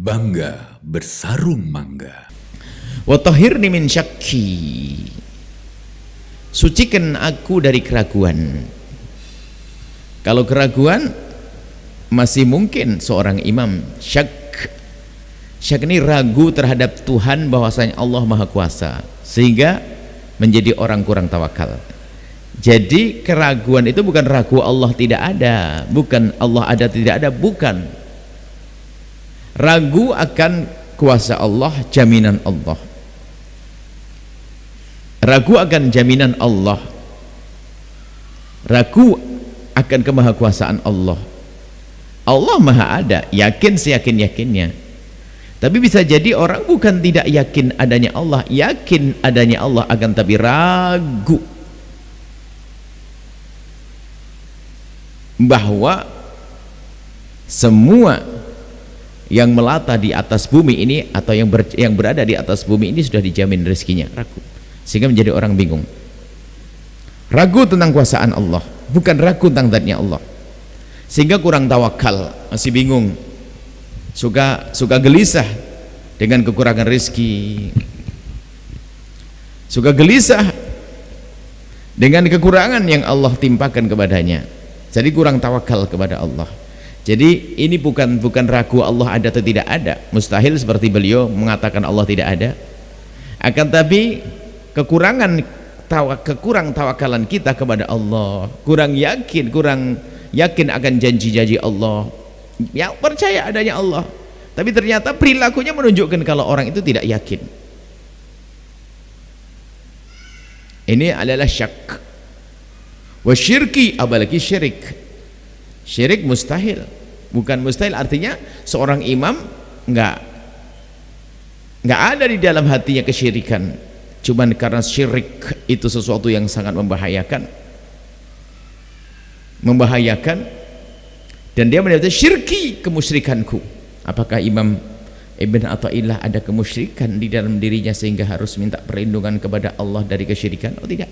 Bangga bersarung mangga. Wa tahhirni min syakki, sucikan aku dari keraguan. Kalau keraguan masih mungkin seorang imam syak ini ragu terhadap Tuhan bahwasanya Allah Maha Kuasa, sehingga menjadi orang kurang tawakal. Jadi keraguan itu bukan ragu Allah tidak ada, bukan Allah ada tidak ada, bukan. Ragu akan kuasa Allah, jaminan Allah. Ragu akan jaminan Allah. Ragu akan kemahakuasaan Allah. Allah Maha ada, yakin seyakin-yakinnya. Tapi bisa jadi orang bukan tidak yakin adanya Allah, yakin adanya Allah akan tapi ragu bahwa semua yang melata di atas bumi ini atau yang berada di atas bumi ini sudah dijamin rezekinya. Ragu, sehingga menjadi orang bingung. Ragu tentang kuasaan Allah, bukan ragu tentang zatnya Allah, sehingga kurang tawakal, masih bingung, suka gelisah dengan kekurangan rezeki, suka gelisah dengan kekurangan yang Allah timpakan kepadanya. Jadi kurang tawakal kepada Allah. Jadi ini bukan ragu Allah ada atau tidak ada, mustahil seperti beliau mengatakan Allah tidak ada. Akan tapi kekurang tawakalan kita kepada Allah, kurang yakin akan janji-janji Allah. Ya, percaya adanya Allah, tapi ternyata perilakunya menunjukkan kalau orang itu tidak yakin. Ini adalah syak. Wa syirki, apalagi syirik. Syirik mustahil. Bukan mustahil artinya seorang imam enggak ada di dalam hatinya kesyirikan, cuman karena syirik itu sesuatu yang sangat membahayakan, dan dia menyebutnya syirki, kemusyrikanku. Apakah Imam Ibn Athaillah ada kemusyrikan di dalam dirinya sehingga harus minta perlindungan kepada Allah dari kesyirikan? Oh tidak.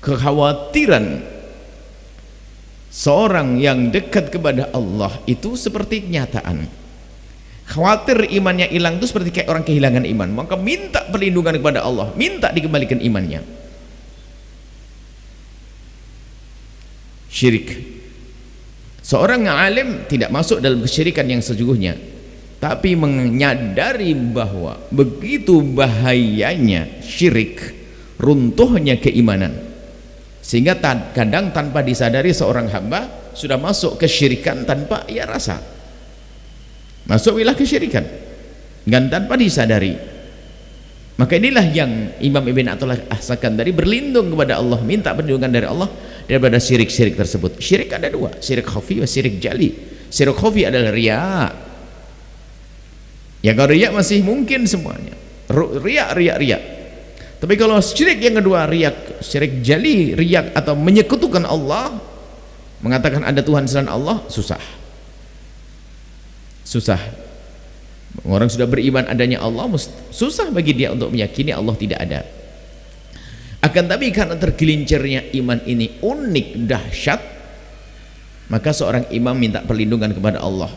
Kekhawatiran seorang yang dekat kepada Allah itu seperti kenyataan. Khawatir imannya hilang itu seperti kayak orang kehilangan iman, maka minta perlindungan kepada Allah, minta dikembalikan imannya. Syirik. Seorang alim tidak masuk dalam kesyirikan yang sesungguhnya, tapi menyadari bahwa begitu bahayanya syirik, runtuhnya keimanan, sehingga kadang tanpa disadari seorang hamba sudah masuk kesyirikan tanpa ia rasa, masuk wilayah kesyirikan dan tanpa disadari. Maka inilah yang Imam Ibn Athaillah As-Sakandari berlindung kepada Allah, minta perlindungan dari Allah daripada syirik-syirik tersebut. Syirik ada dua, syirik khafi dan syirik jali. Syirik khafi adalah riya. Ya, kalau riya masih mungkin semuanya, riya. Tapi kalau syirik yang kedua, riak, syirik jali, riak atau menyekutukan Allah, mengatakan ada Tuhan selain Allah, susah. Orang sudah beriman adanya Allah, susah bagi dia untuk meyakini Allah tidak ada. Akan tapi karena tergelincirnya iman ini unik, dahsyat, maka seorang imam minta perlindungan kepada Allah.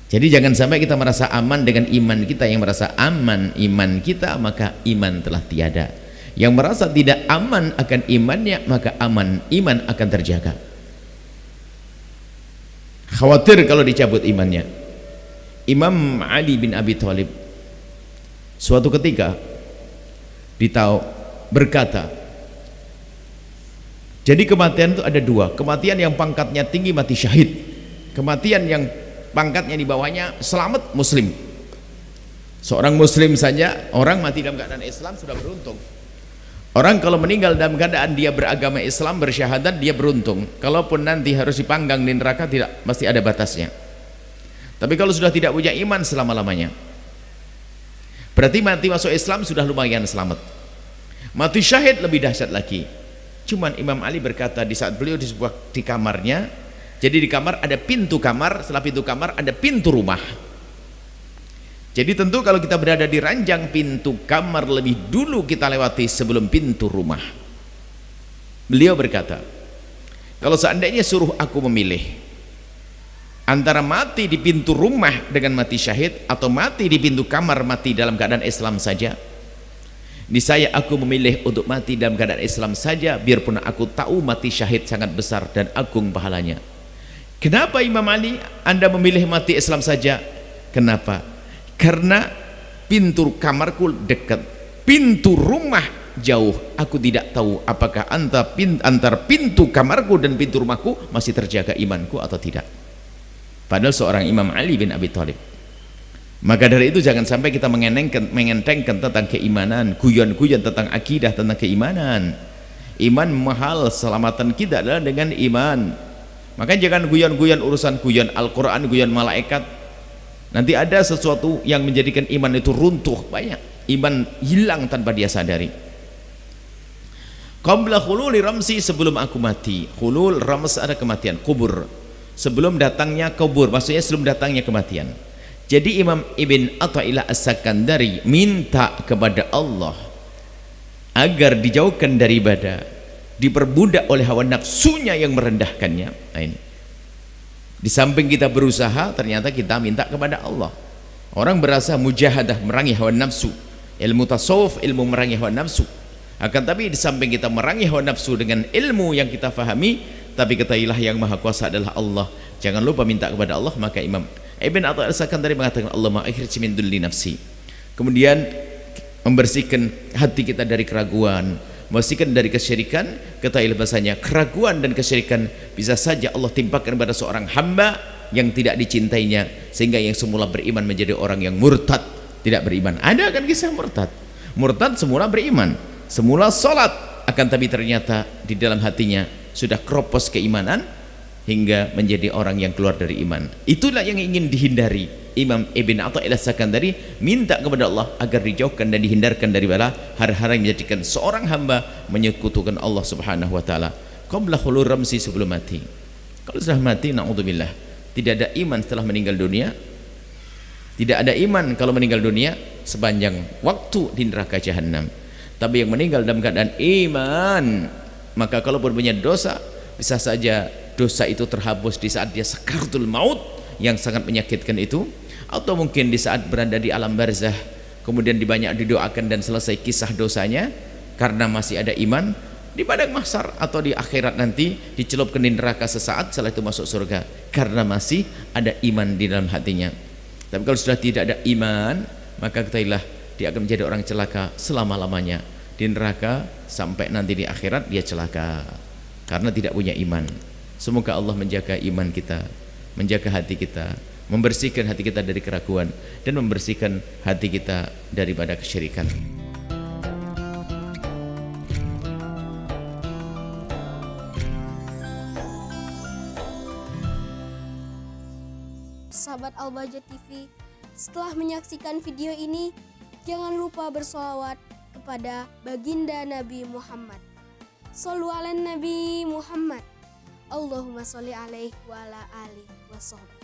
Jadi jangan sampai kita merasa aman dengan iman kita. Yang merasa aman iman kita, maka iman telah tiada. Yang merasa tidak aman akan imannya, maka iman akan terjaga. Khawatir kalau dicabut imannya. Imam Ali bin Abi Thalib suatu ketika berkata, jadi kematian itu ada dua. Kematian yang pangkatnya tinggi, mati syahid. Kematian yang pangkatnya di bawahnya selamat, muslim. Seorang muslim saja, orang mati dalam keadaan Islam sudah beruntung. Orang kalau meninggal dalam keadaan dia beragama Islam, bersyahadat, dia beruntung. Kalaupun nanti harus dipanggang di neraka, tidak, pasti ada batasnya. Tapi kalau sudah tidak punya iman selama-lamanya, berarti mati masuk Islam sudah lumayan selamat. Mati syahid lebih dahsyat lagi. Cuman Imam Ali berkata di saat beliau di kamarnya, jadi di kamar ada pintu kamar, setelah pintu kamar ada pintu rumah. Jadi tentu kalau kita berada di ranjang, pintu kamar lebih dulu kita lewati sebelum pintu rumah. Beliau berkata, kalau seandainya suruh aku memilih Antara mati di pintu rumah dengan mati syahid, atau mati di pintu kamar mati dalam keadaan Islam saja. Di saya aku memilih untuk mati dalam keadaan Islam saja, biarpun aku tahu mati syahid sangat besar dan agung pahalanya. Kenapa Imam Ali Anda memilih mati Islam saja? Kenapa? Karena pintu kamarku dekat, pintu rumah jauh. Aku tidak tahu apakah antar pintu kamarku dan pintu rumahku masih terjaga imanku atau tidak. Padahal seorang Imam Ali bin Abi Thalib. Maka dari itu jangan sampai kita mengentengkan tentang keimanan, guyon-guyon tentang akidah, tentang keimanan. Iman mahal, selamatan kita adalah dengan iman. Maka jangan guyon-guyon urusan guyon Al-Quran, guyon malaikat. Nanti ada sesuatu yang menjadikan iman itu runtuh, banyak. Iman hilang tanpa dia sadari. Qabla khululi ramsi, sebelum aku mati. Khulul, rams ada kematian, kubur. Sebelum datangnya kubur, maksudnya sebelum datangnya kematian. Jadi Imam Ibn Athaillah As-Sakandari minta kepada Allah agar dijauhkan dari ibadah, diperbudak oleh hawa nafsunya yang merendahkannya. Nah ini, di samping kita berusaha, ternyata kita minta kepada Allah. Orang berasa mujahadah, merangi hawa nafsu, ilmu tasawuf, ilmu merangi hawa nafsu. Akan tapi di samping kita merangi hawa nafsu dengan ilmu yang kita fahami, tapi ketahuilah yang maha kuasa adalah Allah. Jangan lupa minta kepada Allah. Maka Imam Ibn Athaillah As-Sakandari mengatakan, Allahumma akhrij min dulli nafsi. Kemudian membersihkan hati kita dari keraguan, membersihkan dari kesyirikan. Ketahuilah bahasanya keraguan dan kesyirikan bisa saja Allah timpakan kepada seorang hamba yang tidak dicintainya, sehingga yang semula beriman menjadi orang yang murtad, tidak beriman. Ada kan kisah murtad? Murtad semula beriman, semula sholat, akan tapi ternyata di dalam hatinya sudah keropos keimanan hingga menjadi orang yang keluar dari iman. Itulah yang ingin dihindari. Imam Ibn Athaillah As-Sakandari minta kepada Allah agar dijauhkan dan dihindarkan dari hal-hal yang menjadikan seorang hamba menyekutukan Allah Subhanahu wa taala. Qabla khulur ramsi, sebelum mati. Kalau sudah mati, naudzubillah, tidak ada iman setelah meninggal dunia. Tidak ada iman kalau meninggal dunia sepanjang waktu di neraka jahanam. Tapi yang meninggal dalam keadaan iman, maka kalau punya dosa, bisa saja dosa itu terhapus di saat dia sakaratul maut yang sangat menyakitkan itu, atau mungkin di saat berada di alam barzah, kemudian dibanyak didoakan dan selesai kisah dosanya karena masih ada iman. Di padang mahsyar atau di akhirat nanti dicelupkan di neraka sesaat, setelah itu masuk surga karena masih ada iman di dalam hatinya. Tapi kalau sudah tidak ada iman, maka ketahuilah dia akan menjadi orang celaka selama-lamanya di neraka, sampai nanti di akhirat dia celaka karena tidak punya iman. Semoga Allah menjaga iman kita, menjaga hati kita, membersihkan hati kita dari keraguan, dan membersihkan hati kita daripada kesyirikan. Sahabat Al-Bahjah TV, setelah menyaksikan video ini, jangan lupa bersolawat kepada baginda Nabi Muhammad. Shollu ala Nabi Muhammad. Allahumma sholli alaihi wa ala alihi wa sahbihi.